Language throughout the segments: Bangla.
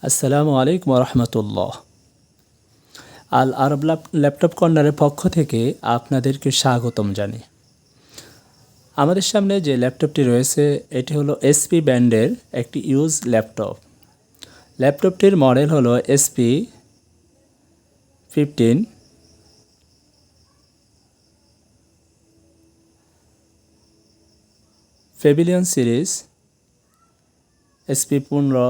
আসসালামু আলাইকুম রহমতুল্লাহ। আল আরব ল্যাপটপ কর্নারের পক্ষ থেকে আপনাদেরকে স্বাগতম জানি। আমাদের সামনে যে ল্যাপটপটি রয়েছে এটি হলো এসপি ব্র্যান্ডের একটি ইউজ ল্যাপটপ। ল্যাপটপটির মডেল হলো এসপি 15 প্যাভিলিয়ন সিরিজ, এসপি 15।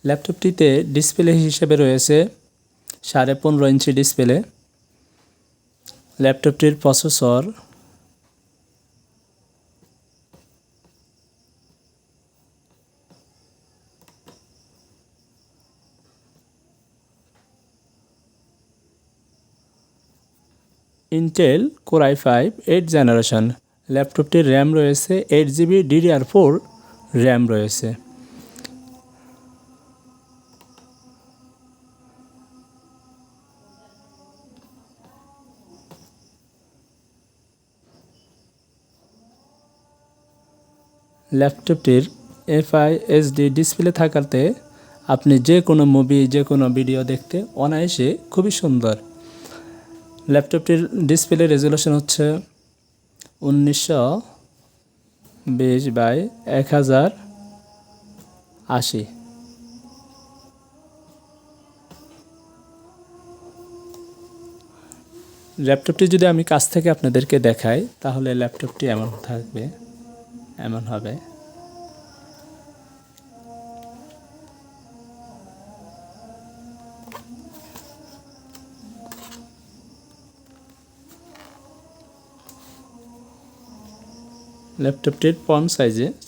ল্যাপটপটিতে ডিসপ্লে হিসেবে রয়েছে 15.5 ইঞ্চি ডিসপ্লে। ল্যাপটপটির processor Intel core i5 8 generation. ল্যাপটপটির র্যাম রয়েছে 8GB DDR4 র্যাম রয়েছে। ল্যাপটপটির FISD ডিসপ্লে থাকাতে আপনি যে কোনো মুভি, যে কোনো ভিডিও দেখতে অনায়াসে খুবই সুন্দর। ল্যাপটপটির ডিসপ্লে রেজুলেশন হচ্ছে 1920x1080। ল্যাপটপটি যদি আমি কাছ থেকে আপনাদেরকে দেখাই তাহলে ল্যাপটপটি এমন থাকবে, এমন হবে। ল্যাপটপটির পম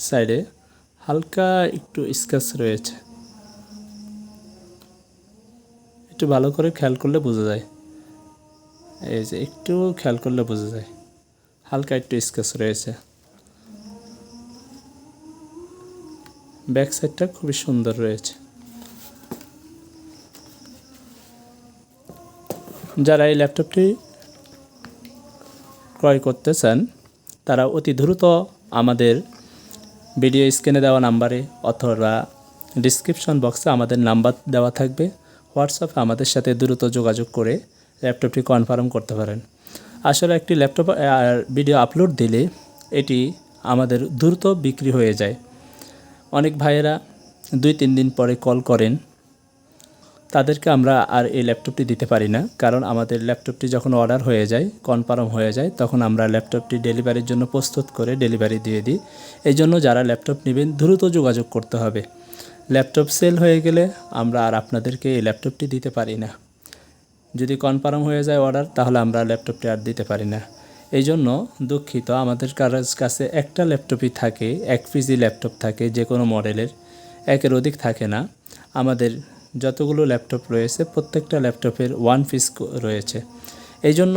সাইডে হালকা একটু স্ক্র্যাচ রয়েছে, একটু ভালো করে খেয়াল করলে বোঝা যায়। এই যে একটু খেয়াল করলে বোঝা যায় হালকা একটু স্ক্র্যাচ রয়েছে। ব্যাক সাইডটা খুবই সুন্দর রয়েছে। যারা এই ল্যাপটপটি ক্রয় করতে চান তারা অতি দ্রুত আমাদের ভিডিও স্ক্রিনে দেওয়া নাম্বারে অথবা ডিসক্রিপশন বক্সে আমাদের নাম্বার দেওয়া থাকবে, হোয়াটসঅ্যাপে আমাদের সাথে দ্রুত যোগাযোগ করে ল্যাপটপটি কনফার্ম করতে পারেন। আসলে একটি ল্যাপটপ ভিডিও আপলোড দিলে এটি আমাদের দ্রুত বিক্রি হয়ে যায়। অনেক ভাইয়েরা 2-3 দিন পরে কল করেন, তাদেরকে আমরা আর এই ল্যাপটপটি দিতে পারি না, কারণ আমাদের ল্যাপটপটি যখন অর্ডার হয়ে যায়, কনফার্ম হয়ে যায়, তখন আমরা ল্যাপটপটি ডেলিভারির জন্য প্রস্তুত করে ডেলিভারি দিয়ে দিই। এই জন্য যারা ল্যাপটপ নেবেন দ্রুত যোগাযোগ করতে হবে। ল্যাপটপ সেল হয়ে গেলে আমরা আর আপনাদেরকে এই ল্যাপটপটি দিতে পারি না। যদি কনফার্ম হয়ে যায় অর্ডার, তাহলে আমরা ল্যাপটপটি আর দিতে পারি না। এই জন্য দুঃখিত, আমাদের কাছে একটা ল্যাপটপই থাকে, 1 পিসি ল্যাপটপ থাকে, যে কোনো মডেলের, একের অধিক থাকে না। আমাদের যতগুলো ল্যাপটপ রয়েছে প্রত্যেকটা ল্যাপটপের 1 পিস রয়েছে। এই জন্য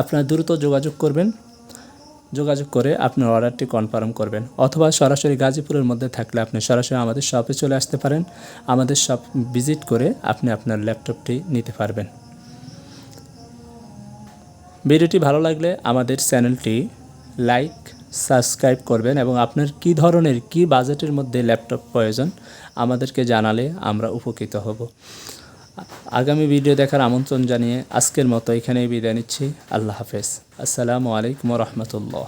আপনারা দ্রুত যোগাযোগ করবেন, যোগাযোগ করে আপনার অর্ডারটি কনফার্ম করবেন। অথবা সরাসরি গাজীপুরের মধ্যে থাকলে আপনি সরাসরি আমাদের শপে চলে আসতে পারেন, আমাদের শপ ভিজিট করে আপনি আপনার ল্যাপটপটি নিতে পারবেন। ভিডিওটি ভালো লাগলে আমাদের চ্যানেলটি লাইক, সাবস্ক্রাইব করবেন এবং আপনার কী ধরনের, কী বাজেটের মধ্যে ল্যাপটপ প্রয়োজন আমাদেরকে জানালে আমরা উপকৃত হব। আগামী ভিডিও দেখার আমন্ত্রণ জানিয়ে আজকের মতো এখানেই বিদায় নিচ্ছি। আল্লাহ হাফেজ। আসসালামু আলাইকুম রহমতুল্লাহ।